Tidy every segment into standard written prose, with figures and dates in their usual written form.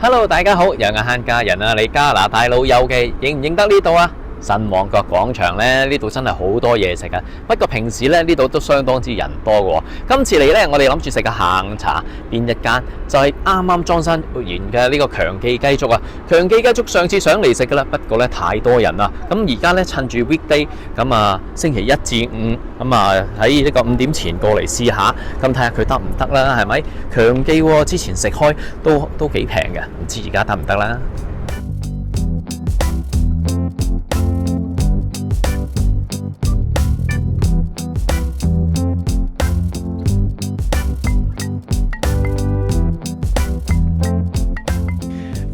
Hello， 大家好，有個慳家人啊，嚟加拿大老友嘅，認唔認得呢度啊？新旺角廣場呢，呢度真係好多嘢食啊！不過平時呢，呢度都相當之人多嘅喎。今次嚟呢，我哋諗住食個下午茶，邊一間就係啱啱裝修完嘅呢個強記雞粥啊！強記雞粥上次上嚟食噶啦，不過呢太多人啦。咁而家呢，趁住 weekday， 咁啊星期一至五，咁啊喺呢個5點前過嚟試下，咁睇下佢得唔得啦？係咪？強記喎，之前食開都幾平嘅，唔知而家得唔得啦？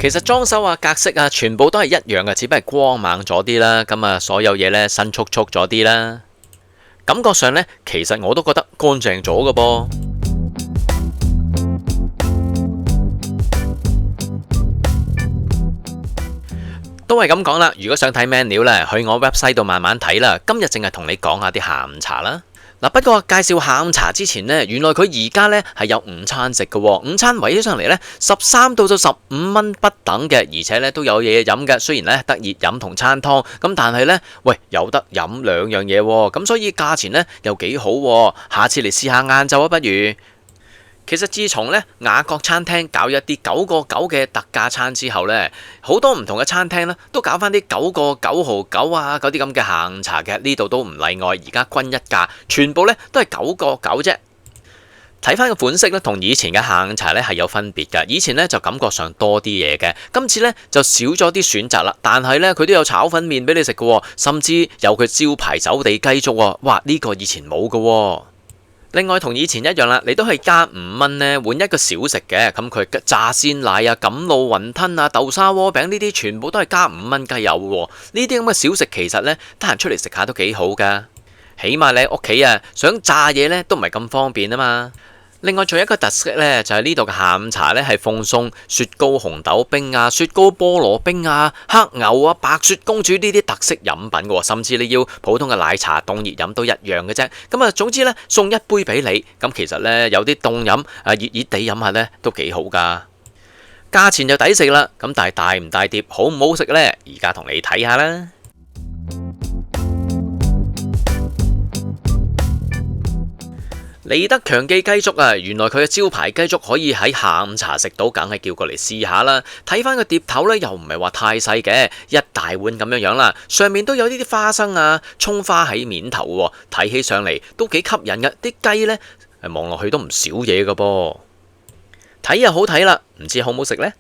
其實裝修啊、格式啊，全部都係一樣嘅，只不過係光猛咗啲啦。咁啊，所有嘢呢，新簇簇咗啲啦。感覺上呢，其實我都覺得乾淨咗嘅噃。都係咁講啦。如果想睇 menu 呢，去我 website 度慢慢睇啦。今日淨係同你講下啲下午茶啦。嗱，不過介紹下午茶之前呢，原來佢而家呢係有午餐食嘅喎，午餐圍起上嚟呢，13到15蚊不等嘅，而且呢都有嘢飲嘅。雖然呢得熱飲同餐湯，咁但係呢，喂，有得飲兩樣嘢喎，咁所以價錢呢又幾好喎。下次嚟試下晏晝啊，不如。其實自從呢雅閣餐廳搞一啲9個9嘅特價餐之後呢，好多唔同嘅餐廳呢都搞翻啲9個9毫9啊嗰啲咁嘅下午茶嘅，呢度都唔例外。而家均一價，全部呢都係9個9啫。睇翻個款式呢，同以前嘅下午茶呢係有分別㗎。以前呢就感覺上多啲嘢嘅，今次呢就少咗啲選擇啦。但係呢，佢都有炒粉麵俾你食嘅，甚至有佢招牌走地雞粥喎。哇！呢個以前冇嘅喎。另外同以前一樣啦，你都係加5蚊呢換一個小食嘅，咁佢炸鮮奶啊、錦鹵雲吞啊、豆沙鍋餅呢啲全部都係加5蚊雞有喎。呢啲咁嘅小食其實呢，得閒出嚟食下都幾好噶，起碼你屋企啊想炸嘢呢都唔係咁方便啊嘛。另外仲有一個特色呢，就係呢度嘅下午茶呢係奉送雪糕紅豆冰啊、雪糕菠蘿冰啊、黑牛啊、白雪公主呢啲特色飲品嘅，甚至你要普通嘅奶茶凍熱飲都一樣嘅啫。咁啊，總之呢，送一杯俾你，咁其實呢，有啲凍飲啊熱熱地飲下呢都幾好噶，價錢就抵食啦。咁但係大唔大碟，好唔好食呢？而家同你睇下啦。利德強記雞粥啊，原來佢嘅招牌雞粥可以喺下午茶食到，梗係叫過嚟試下啦。睇翻個碟頭呢，又唔係話太細嘅，一大碗咁樣啦。上面都有呢啲花生啊、蔥花喺面頭喎，睇起上嚟都幾吸引嘅。啲雞呢，望落去都唔少嘢㗎噃，睇又好睇啦，唔知好唔好食呢？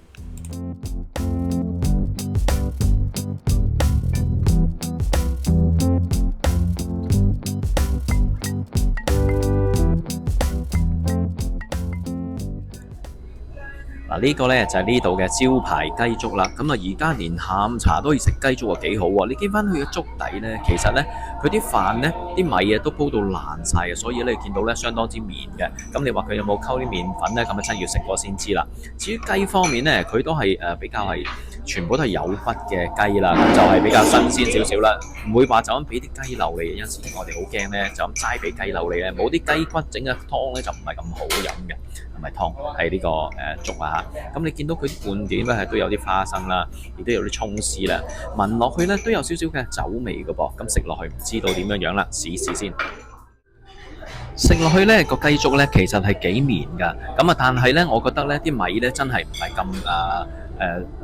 呢個呢就係呢度嘅招牌雞粥啦。咁啊，而家連下午茶都可以食雞粥啊，幾好喎！你見翻佢嘅粥底呢，其實呢，佢啲飯呢，啲米啊都煲到爛晒嘅，所以你見到呢相當之綿嘅。咁你話佢有冇溝啲麵粉呢？咁啊真要食過先知啦。至於雞方面呢，佢都係比較係全部都係有骨嘅雞啦，咁就係比較新鮮少少啦，唔會話就咁俾啲雞柳你。有陣時我哋好驚呢，就咁齋俾雞柳你呢，冇啲雞骨整嘅湯呢，就唔係咁好飲嘅。唔係湯，係呢個粥啊嚇。咁你見到佢啲半點咧係都有啲花生啦，亦都有啲葱絲啦，聞落去咧都有少少嘅酒味嘅噃。咁食落去唔知道點樣樣啦，試試先。食落去呢個雞粥呢，其實係幾綿㗎。咁啊，但係呢，我覺得呢啲米呢真係唔係咁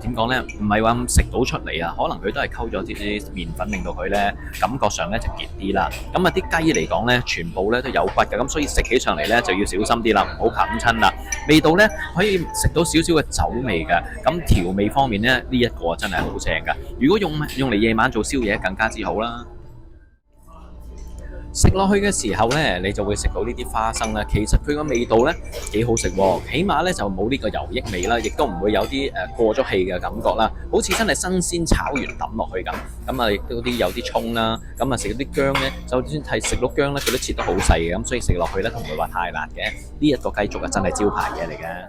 點講呢？唔係話食到出嚟啊，可能佢都係溝咗啲麵粉，令到佢呢感覺上呢就結啲啦。咁啊，啲雞嚟講呢，全部呢都有骨嘅，咁所以食起上嚟呢就要小心啲啦，唔好冚親啦。味道呢可以食到少少嘅酒味嘅。咁調味方面呢，呢一個真係好正㗎。如果用嚟夜晚做宵夜更加之好啦。食落去嘅時候呢，你就會食到呢啲花生啦。其實佢個味道呢幾好食喎，起碼呢就冇呢個油益味啦，亦都唔會有啲過咗氣嘅感覺啦，好似真係新鮮炒完抌落去咁。咁啊，亦都有啲葱啦，咁啊食到啲薑呢，就算係食到薑呢，佢都切得好細嘅，咁所以食落去呢都唔會話太辣嘅。呢一個雞粥啊，真係招牌嘢嚟嘅。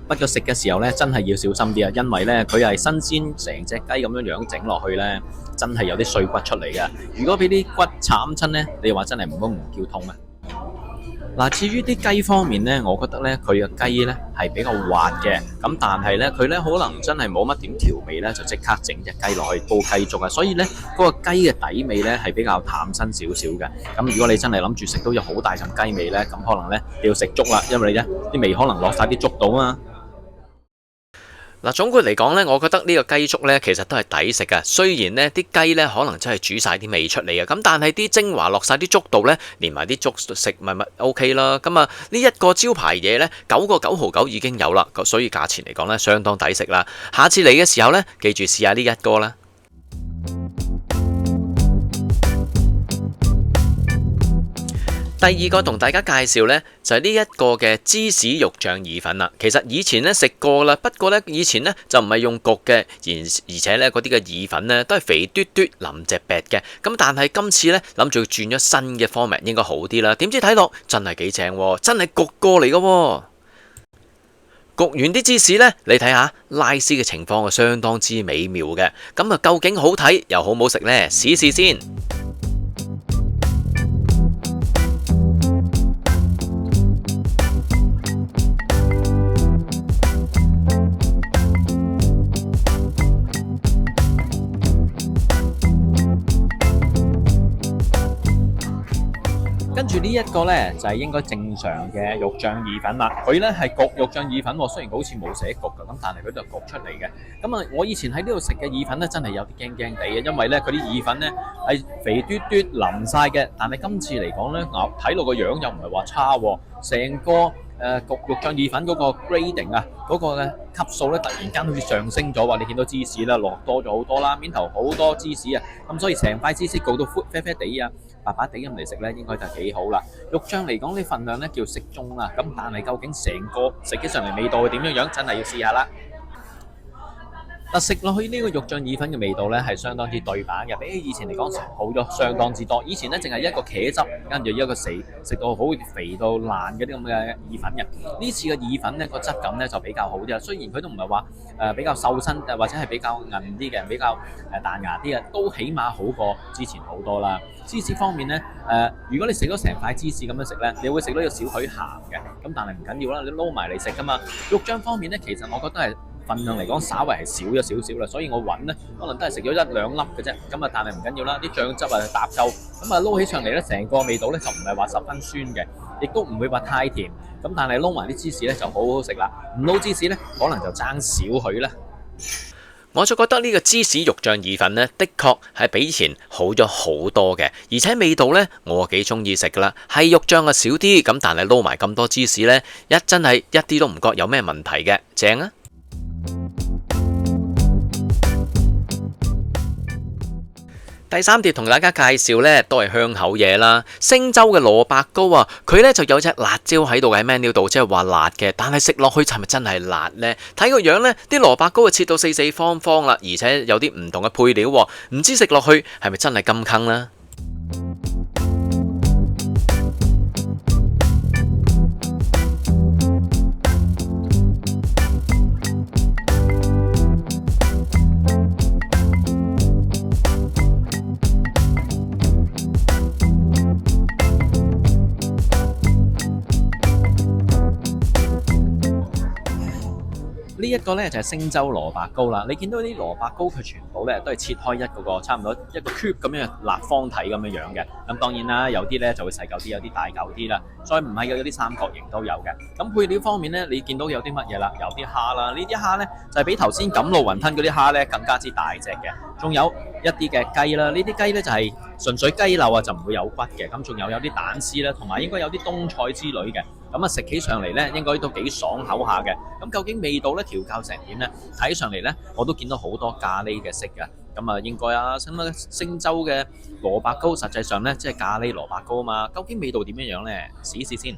不過食嘅時候呢，真係要小心啲啊，因為呢，佢係新鮮成隻雞咁樣整落去呢，真係有啲碎骨出嚟嘅。如果俾啲骨慘親呢，你話真係唔好唔叫痛啊！嗱，至於啲雞方面呢，我覺得呢，佢嘅雞呢係比較滑嘅，咁但係呢，佢呢可能真係冇乜點調味呢，就即刻整隻雞落去煲雞粥啊，所以呢，嗰個雞嘅底味呢係比較淡身少少嘅。咁如果你真係諗住食到有好大陣雞味呢，咁可能呢，你要食粥啦，因為呢啲味可能落晒啲粥度啊嘛。嗱，總括嚟講呢，我覺得呢個雞粥呢其實都係抵食噶。雖然呢啲雞呢可能真係煮晒啲味出嚟啊，咁但係啲精華落晒啲粥度呢，連埋啲粥食咪 OK 啦。咁啊呢一個招牌嘢呢，9.9毫9已經有啦，所以價錢嚟講呢，相當抵食啦。下次嚟嘅時候呢，記住試下呢一個啦。第二個同大家介紹呢，就係呢一個嘅芝士肉醬意粉啦。其實以前呢食過啦，不過呢以前呢就唔係用焗嘅，而且呢嗰啲嘅意粉呢都係肥嘟嘟腍隻白嘅。咁但係今次呢諗住轉咗新嘅 format 應該好啲啦。點知睇落真係幾正喎，真係焗過嚟嘅喎。焗完啲芝士呢，你睇下拉絲嘅情況係相當之美妙嘅。咁啊究竟好睇又好唔好食呢？試試先。跟住呢一個呢，就係應該正常嘅肉醬意粉啦。佢呢係焗肉醬意粉喎，雖然好似冇寫焗㗎，咁但係佢都係焗出嚟嘅。咁啊，我以前喺呢度食嘅意粉呢，真係有啲驚驚地嘅，因為呢佢啲意粉呢係肥嘟嘟腍晒嘅。但係今次嚟講呢，睇落個樣又唔係話差喎，成個焗肉醬意粉嗰個 grading 啊，嗰個嘅級數呢，突然間好似上升咗喎。你見到芝士啦落多咗好多啦，面頭好多芝士啊，咁所以成塊芝士焗到啡啡地啊，白白地咁嚟食呢，應該就幾好啦。肉醬嚟講，呢份量呢叫適中啦。咁但係究竟成個食起上嚟味道係點樣樣，真係要試下啦。食落去呢個肉醬意粉嘅味道呢係相當之對版嘅，比起以前嚟講好咗相當之多。以前呢淨係一個茄汁，跟住一個食到好肥到爛嗰啲咁嘅意粉嘅。呢次嘅意粉呢個質感呢就比較好啲啦。雖然佢都唔係話比較瘦身，或者係比較韌啲嘅，比較彈牙啲嘅，都起碼好過之前好多啦。芝士方面呢，如果你食咗成塊芝士咁樣食呢，你會食到有少許鹹嘅，咁但係唔緊要啦，你撈埋嚟食噶嘛。肉醬方面呢，其實我覺得係份量嚟講稍為係少咗少少啦，所以我揾呢可能都係食咗1-2粒嘅啫。咁啊，但係唔緊要啦，啲醬汁啊搭夠，咁啊撈起上嚟呢，成個味道呢就唔係話十分酸嘅，亦都唔會話太甜。咁但係撈埋啲芝士呢就好好食啦，唔撈芝士呢可能就爭少許啦。我就覺得呢個芝士肉醬意粉呢，的確係比以前好咗好多嘅，而且味道呢，我幾中意食噶啦。係肉醬啊少啲，咁但係撈埋咁多芝士呢，真係一啲都唔覺有咩問題嘅，正啊！第三碟同大家介紹呢，都係香口嘢啦。星洲嘅蘿蔔糕啊，佢呢就有隻辣椒喺度喺 menu 度，即係話辣嘅。但係食落去係咪真係辣呢？睇個樣呢，啲蘿蔔糕啊切到四四方方啦，而且有啲唔同嘅配料喎，唔知食落去係咪真係咁坑呢？呢一個呢就係星洲蘿蔔糕啦，你見到啲蘿蔔糕佢全部呢都係切開一個差唔多一個 cube 咁樣嘅立方體咁樣樣嘅。咁當然啦，有啲呢就會細嚿啲，有啲大嚿啲啦。再唔係嘅有啲三角形都有嘅。咁配料方面呢，你見到有啲乜嘢啦？有啲蝦啦，呢啲蝦呢就係比頭先錦路雲吞嗰啲蝦呢更加之大隻嘅。仲有一啲嘅雞啦，呢啲雞呢就係純粹雞柳啊，就唔會有骨嘅。咁仲有啲蛋絲啦，同埋應該有啲冬菜之類嘅。咁啊食起上嚟呢，應該都幾爽口下嘅。咁究竟味道呢調校成點呢？睇起上嚟呢，我都見到好多咖喱嘅色嘅。咁啊應該啊，星洲嘅蘿蔔糕實際上呢，即係咖喱蘿蔔糕啊嘛。究竟味道點樣樣呢？試試先。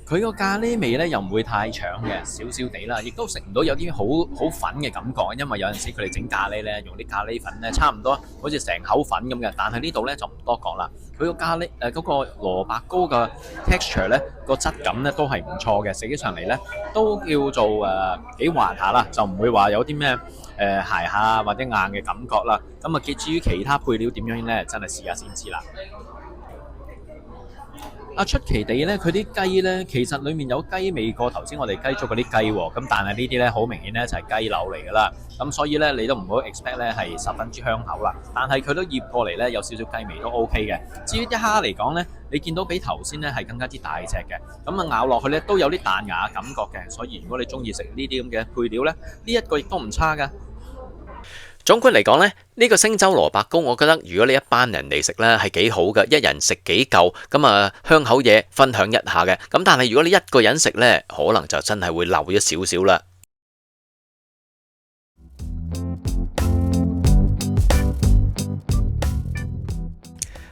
佢個咖喱味咧又唔會太搶嘅，少少地啦，亦都食唔到有啲好粉嘅感覺，因為有陣時佢哋整咖喱咧用啲咖喱粉咧差唔多好似成口粉咁嘅，但係呢度咧就唔多講啦。佢個咖喱嗰個蘿蔔糕嘅 texture 咧個質感咧都係唔錯嘅，食起上嚟咧都叫做幾滑下啦，就唔會話有啲咩鞋下或者硬嘅感覺啦。咁啊，至於其他配料點樣咧，真係試下先知啦。出奇地咧，佢啲雞咧其實裡面有雞味過頭先我哋雞粥嗰啲雞喎，咁但係呢啲咧好明顯咧就係雞柳嚟㗎啦，咁所以咧你都唔好 expect 咧係十分之香口啦，但係佢都醃過嚟咧有少少雞味都 OK 嘅。至於啲蝦嚟講咧，你見到比頭先咧係更加之大隻嘅，咁咬落去咧都有啲彈牙嘅感覺嘅，所以如果你中意食呢啲咁嘅配料咧，呢一個亦都唔差㗎。總括嚟講呢，呢個星洲蘿蔔糕，我覺得如果你一班人嚟食呢係幾好嘅，一人食幾嚿，咁香口嘢分享一下嘅。咁但係如果你一個人食呢，可能就真係會漏咗少少啦。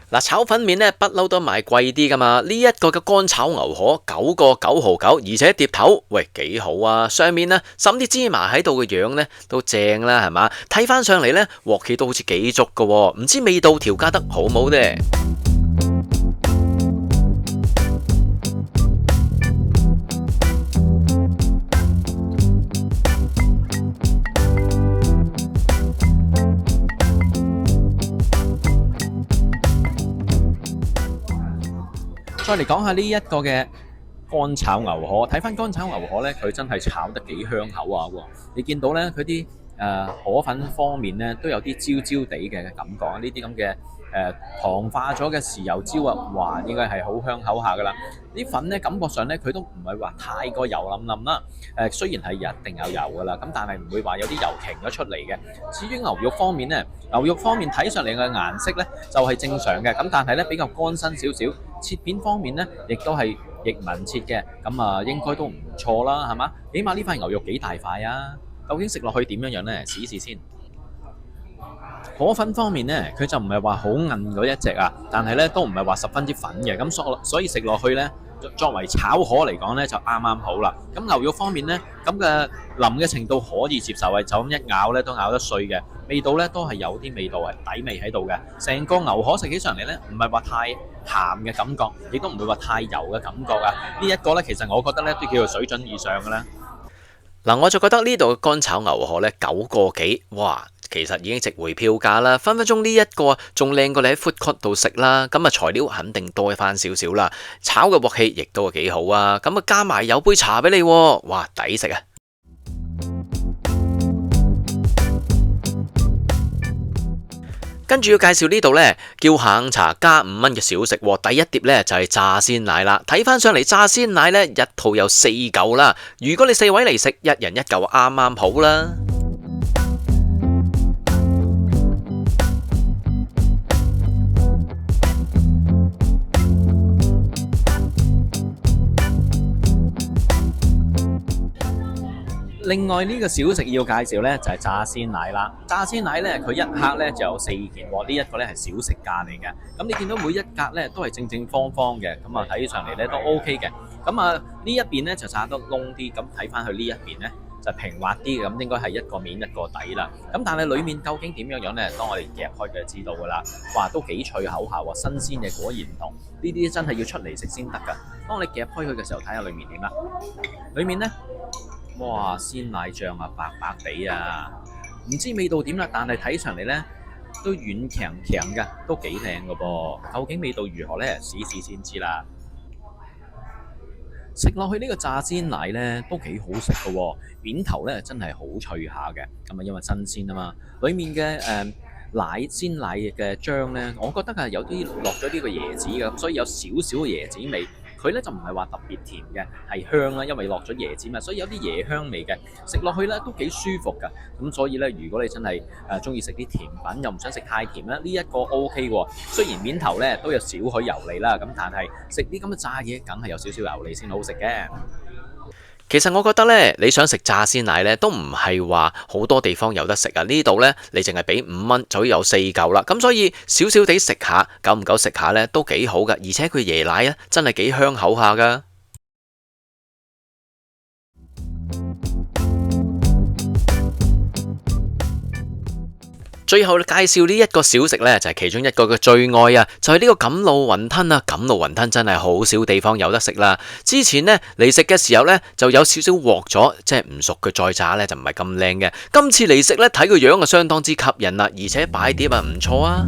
嗱，炒粉麵呢不嬲都賣貴啲噶嘛，呢一個嘅乾炒牛河9個9毫9，而且碟頭，喂幾好啊！上面呢滲啲芝麻喺度嘅樣呢都正啦，係嘛？睇翻上嚟呢鑊氣都好似幾足噶，唔知味道調加得好唔好呢？再嚟講下呢一個嘅乾炒牛河，睇翻乾炒牛河咧，佢真係炒得幾香口啊！你見到咧佢啲河粉方面咧都有啲焦焦地嘅感覺，呢啲咁嘅糖化咗嘅豉油焦啊，哇，應該係好香口下噶啦！啲粉咧感覺上咧佢都唔係話太過油淋淋啦，雖然係一定有油噶啦，咁但係唔會話有啲油擎咗出嚟嘅。至於牛肉方面咧，牛肉方面睇上嚟嘅顏色咧就係正常嘅，咁但係咧比較乾身少少，切片方面咧亦都係逆紋切嘅，咁應該都唔錯啦，係嘛？起碼呢塊牛肉幾大塊啊？究竟食落去點樣樣咧？試一試先。河粉方面呢，佢就唔係話好韌嗰一隻啊，但係咧都唔係話十分之粉嘅，咁所以食落去呢，作為炒河嚟講呢，就啱啱好啦。咁牛肉方面呢，咁嘅腍嘅程度可以接受嘅，就咁一咬呢都咬得碎嘅，味道呢都係有啲味道係底味喺度嘅。成個牛河食起上嚟呢，唔係話太鹹嘅感覺，亦都唔會話太油嘅感覺啊。呢一個呢，其實我覺得呢都叫做水準以上嘅啦。嗱，我就覺得呢度嘅乾炒牛河呢，9個幾，哇！其實已經值回票價啦，分分鐘呢一個仲靚過你喺 food court 度食啦。咁材料肯定多翻少少啦，炒嘅鑊氣亦都幾好啊。咁加埋有杯茶俾你，哇，抵食啊！跟住要介紹呢度呢，叫下午茶加5蚊嘅小食，第一碟呢就係炸鮮奶啦。睇翻上嚟炸鮮奶呢，一套有4嚿啦。如果你4位嚟食，一人1嚿啱啱好啦。另外呢個小食要介紹呢，就係炸鮮奶啦。炸鮮奶呢，佢一克呢就有4件喎，呢一個呢係小食價嚟嘅。咁你見到每一格呢都係正正方方嘅，咁睇起上嚟呢都 OK 嘅。咁呢一邊呢就炸得燶啲，咁睇翻去呢一邊呢就平滑啲，咁應該係一個面一個底啦。咁但係裡面究竟點樣樣呢？當我哋夾開佢就知道㗎啦。哇，都幾脆口下喎，新鮮嘅果然唔同。呢啲真係要出嚟食先得㗎。當你夾開佢嘅時候，睇下裡面點啦。裡面呢。哇！鮮奶醬啊，白白地啊，唔知味道點啦，但係睇上嚟呢都軟強強㗎，都幾靚㗎噃。究竟味道如何呢？試試先知啦。食落去呢個炸鮮奶呢都幾好食㗎喎，面頭呢真係好脆下嘅，咁因為新鮮啊嘛。裡面嘅鮮奶嘅漿呢，我覺得係有啲落咗呢個椰子嘅，咁所以有少少椰子味。佢咧就唔係話特別甜嘅，係香啦，因為落咗椰子嘛，所以有啲椰香味嘅，食落去咧都幾舒服㗎。咁所以咧，如果你真係中意食啲甜品，又唔想食太甜咧，呢一個 OK 喎。雖然面頭咧都有少許油膩啦，咁但係食啲咁嘅炸嘢，梗係有少少油膩先好食嘅。其實我覺得呢，你想食炸鮮奶呢，都唔係話好多地方有得食啊。呢度呢，你淨係俾5蚊就有4嚿啦。咁所以少少地食下，久唔久食下呢，都幾好噶。而且佢椰奶啊，真係幾香口下噶。最後介紹呢一個小食呢，就係其中一個嘅最愛啊，就係呢個錦鹵雲吞啊。錦鹵雲吞真係好少地方有得食啦。之前呢嚟食嘅時候呢，就有少少鑊咗，即係唔熟嘅再炸呢，就唔係咁靚嘅。今次嚟食呢，睇個樣啊相當之吸引啦，而且擺碟啊唔錯啊。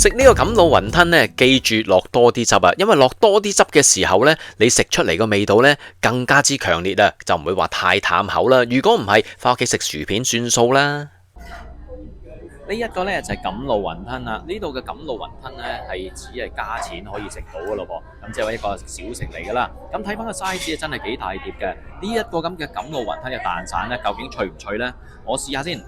食呢個錦鹵雲吞呢，記住落多啲汁啊，因為落多啲汁嘅時候呢，你食出嚟個味道呢更加之強烈啊，就唔會話太淡口啦。如果唔係，翻屋企食薯片算數啦。呢一個呢就係錦鹵雲吞啦，呢度嘅錦鹵雲吞呢係只係加錢可以食到嘅咯噃，咁即係話一個小食嚟噶啦。咁睇翻個 size 真係幾大碟嘅，呢一個咁嘅錦鹵雲吞嘅蛋散呢，究竟脆唔脆呢？我試下先，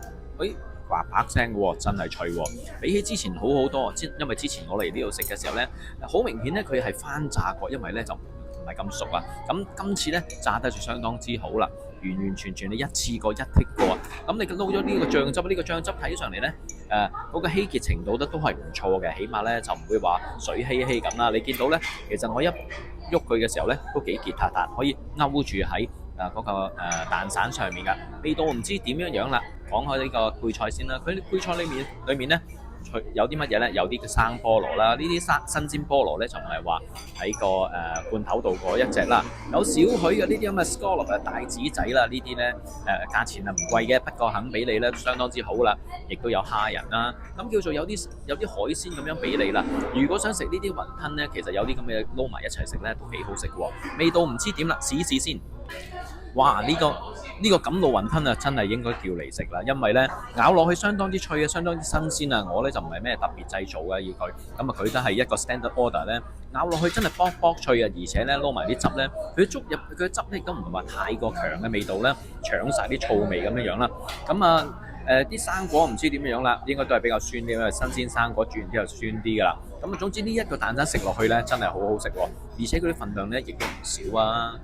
啪啪聲喎，真係脆喎，比起之前好好多。因為之前我嚟呢度食嘅時候呢，好明顯呢，佢係翻炸過，因為呢就唔係咁熟啊。咁今次呢，炸得就相當之好啦，完完全全你一次過一剔過。咁你撈咗呢個醬汁，呢個醬汁睇上嚟呢，嗰個稀結程度都係唔錯嘅，起碼呢就唔會話水稀稀咁啦。你見到呢，其實我一喐佢嘅時候呢，都幾結撻撻，可以勾住喺嗰個蛋散上面噶，味道唔知點樣啦。講開呢個配菜先啦，佢啲配菜裏面呢，有啲乜嘢呢？有啲生菠蘿啦，呢啲新鮮菠蘿呢，就唔係話喺個罐頭度嗰一隻啦，有少許嘅呢啲咁嘅 scallop 嘅大紙仔啦，呢啲呢，價錢係唔貴嘅，不過肯俾你呢，相當之好啦，亦都有蝦仁啦，咁叫做有啲海鮮咁樣俾你啦。如果想食呢啲雲吞呢，其實有啲咁嘅撈埋一齊食呢，都幾好食喎，味道唔知點啦，試試先。哇！呢個錦鹵雲吞啊，真係應該叫嚟食啦，因為呢咬落去相當之脆啊，相當之新鮮啊。我呢就唔係咩特別製造嘅，佢咁啊，佢都係一個 standard order 呢。咬落去真係卜卜脆啊，而且呢撈埋啲汁呢，佢捉入佢嘅汁呢，亦都唔係話太過強嘅味道呢，搶晒啲醋味咁樣啦。咁啊啲生果唔知點樣啦，應該都係比較酸啲，因為新鮮生果煮完之後酸啲噶啦。咁啊，總之呢一個蛋散食落去呢，真係好好食喎，而且佢啲份量呢，亦都唔少啊。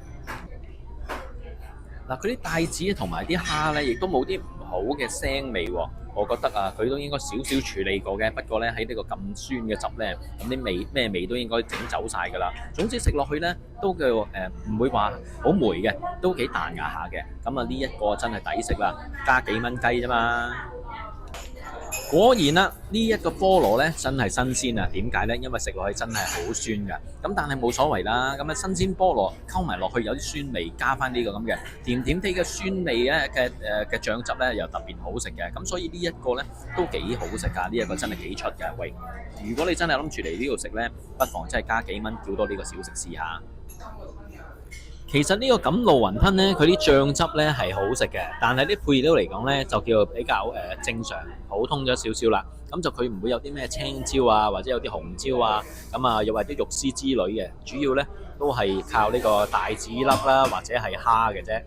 嗱，佢啲帶子同埋啲蝦咧，亦都冇啲唔好嘅腥味喎。我覺得啊，佢都應該少少處理過嘅。不過咧，喺呢個咁酸嘅汁咧，咁啲味咩味都應該整走晒㗎啦。總之食落去咧，都叫唔會話好霉嘅，都幾彈牙下嘅。咁啊，呢一個真係抵食啦，加幾蚊雞啫嘛。果然啦，呢一個菠蘿呢真係新鮮啊！點解呢？因為食落去真係好酸㗎。咁但係冇所謂啦。咁啊，新鮮菠蘿溝埋落去有啲酸味，加翻呢個咁嘅甜甜地嘅酸味咧嘅醬汁呢，又特別好食嘅。咁所以呢一個呢都幾好食㗎。呢一個真係幾出㗎。喂，如果你真係諗住嚟呢度食呢，不妨真係加幾蚊叫多呢個小食試下。其實呢個錦鹵雲吞呢，佢啲醬汁呢係好食嘅，但係啲配料嚟講呢，就叫比較正常普通咗少少啦。咁就佢唔會有啲咩青椒啊，或者有啲紅椒啊，咁啊又或者肉絲之類嘅，主要呢都係靠呢個帶子粒啦，或者係蝦嘅啫。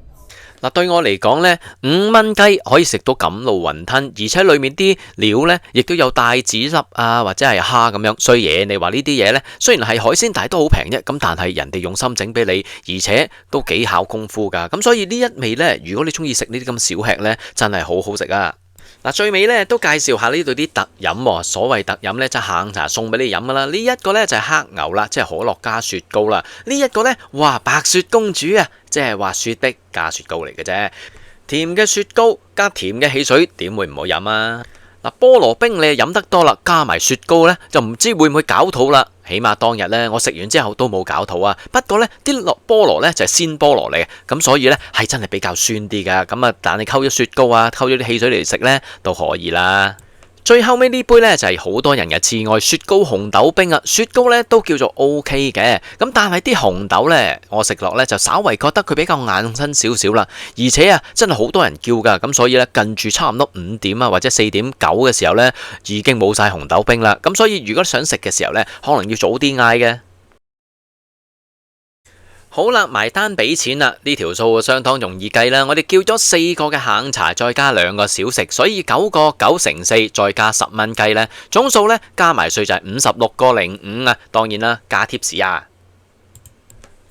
嗱，對我嚟講呢，5蚊雞可以食到錦鹵雲吞，而且裡面啲料呢亦都有帶子粒啊，或者係蝦咁樣衰嘢。你話呢啲嘢呢，雖然係海鮮，但係都好平啫。咁但係人哋用心整俾你，而且都幾考功夫㗎。咁所以呢一味呢，如果你中意食呢啲咁小吃呢，真係好好食啊！嗱，最尾咧都介紹下呢度啲特飲喎。所謂特飲咧，就係下午茶送俾你飲噶啦。呢一個咧就係黑牛啦，即係可樂加雪糕啦。呢一個咧，哇，白雪公主啊，即係話雪碧加雪糕嚟嘅啫。甜嘅雪糕加甜嘅汽水，點會唔好飲啊？嗱，菠蘿冰你飲得多啦，加埋雪糕咧，就唔知會唔會搞肚啦。起碼當日咧，我食完之後都冇搞肚啊。不過咧，啲菠蘿咧就係鮮菠蘿嚟嘅，咁所以咧係真係比較酸啲噶。咁啊，但係溝咗雪糕啊，溝咗啲汽水嚟食咧都可以啦。最後尾呢杯呢，就係好多人嘅摯愛雪糕紅豆冰啊！雪糕呢都叫做 OK 嘅，咁但係啲紅豆呢，我食落呢就稍為覺得佢比較硬身少少啦，而且啊真係好多人叫噶，咁所以呢，近住差唔多5點啊或者4.9嘅時候呢，已經冇晒紅豆冰啦，咁所以如果想食嘅時候呢，可能要早啲嗌嘅。好啦，埋單俾錢啦，呢條數相當容易計啦。我哋叫咗4個嘅下午茶，再加2個小食，所以9個9乘4，再加10蚊雞呢，總數呢，加埋稅就係56個05啊。當然啦，加貼士啊。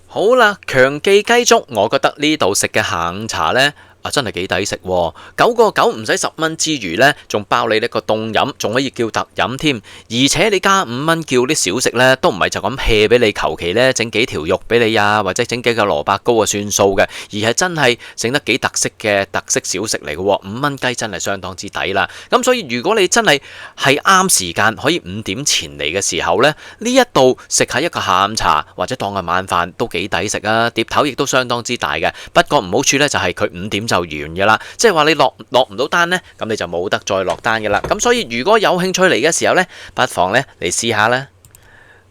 好啦，強記雞粥，我覺得呢度食嘅下午茶呢，真係幾抵食喎！9個9唔使10蚊之餘呢，仲包你呢個凍飲，仲可以叫特飲添。而且你加5蚊叫啲小食呢，都唔係就咁 hea 俾你，求其呢整幾條肉俾你啊，或者整幾個蘿蔔糕啊算數嘅，而係真係整得幾特色嘅特色小食嚟嘅喎。5蚊雞真係相當之抵啦。咁所以如果你真係啱時間，可以5點前嚟嘅時候呢，呢一度食下一個下午茶或者當個晚飯都幾抵食啊！碟頭亦都相當之大嘅。不過唔好處呢，就係佢5點就完嘅啦。即係話你落唔到單呢，咁你就冇得再落單嘅啦。咁所以如果有興趣嚟嘅時候呢，不妨呢嚟試下啦。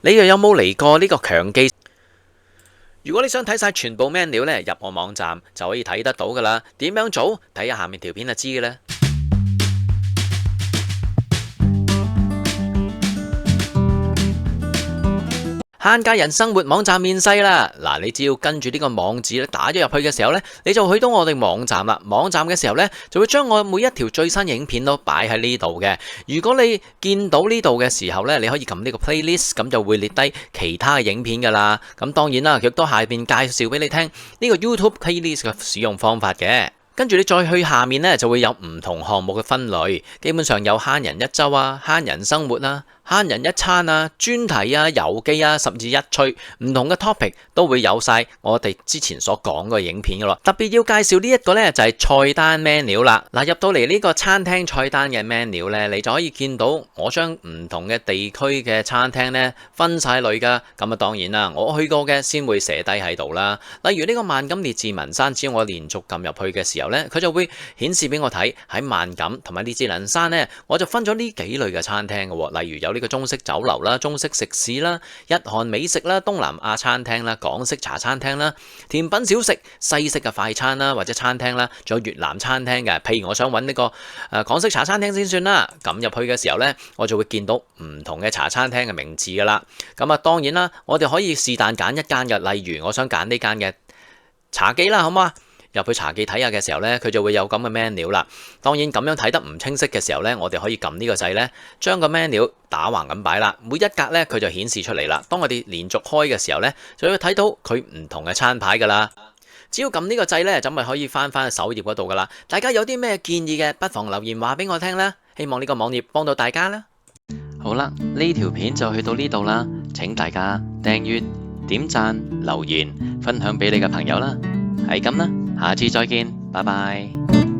你又有冇嚟過呢個強記？如果你想睇晒全部 menu 呢，入我網站就可以睇得到噶啦。點樣做？睇下下面條片就知嘅啦。慳家人生活網站面世啦！嗱，你只要跟住呢個網址咧打咗入去嘅時候呢，你就去到我哋網站啦。網站嘅時候呢，就會將我每一條最新影片都擺喺呢度嘅。如果你見到呢度嘅時候呢，你可以撳呢個 playlist，咁就會列低其他嘅影片噶啦。咁當然啦，亦都下邊介紹俾你聽呢個 YouTube playlist 嘅使用方法嘅。跟住你再去下面呢，就會有唔同項目嘅分類，基本上有慳人一周啊、慳人生活啊、慳人一餐啊、專題啊、遊記啊，甚至一趣唔同嘅 topic 都會有晒我哋之前所講嘅影片噶咯。特別要介紹呢一個呢，就係菜單 menu 啦。嗱，入到嚟呢個餐廳菜單嘅 menu 呢，你就可以見到我將唔同嘅地區嘅餐廳呢分晒類噶。咁啊，當然啦，我去過嘅先會寫低喺度啦。例如呢個萬錦烈治文山，只要我連續撳入去嘅時候呢，佢就會顯示俾我睇喺萬錦同埋烈治文山呢，我就分咗呢幾類嘅餐廳嘅。例如有呢個中式酒樓啦、中式食肆啦、日韓美食啦、東南亞餐廳啦、港式茶餐廳啦、甜品小食、西式嘅快餐啦或者餐廳啦，仲有越南餐廳嘅。譬如我想揾呢個港式茶餐廳先算啦，撳入去嘅時候呢，我就會見到唔同嘅茶餐廳嘅名字噶啦。咁啊，當然啦，我哋可以是但揀一間嘅，例如我想揀呢間嘅茶記啦，好唔好啊？入去茶記睇下嘅時候呢，佢就會有咁嘅 menu 啦。當然咁樣睇得唔清晰嘅時候呢，我哋可以撳呢個掣呢，將個 menu 打橫咁擺啦。每一格呢，佢就顯示出嚟啦。當我哋連續開嘅時候呢，就會睇到佢唔同嘅餐牌噶啦。只要撳呢個掣呢，就咪可以翻首頁嗰度噶啦。大家有啲咩建議嘅，不妨留言話俾我聽啦。希望呢個網頁幫到大家啦。好啦，呢條片就去到呢度啦。請大家訂閱、點讚、留言、分享俾你嘅朋友啦。係咁啦。下次再見，拜拜。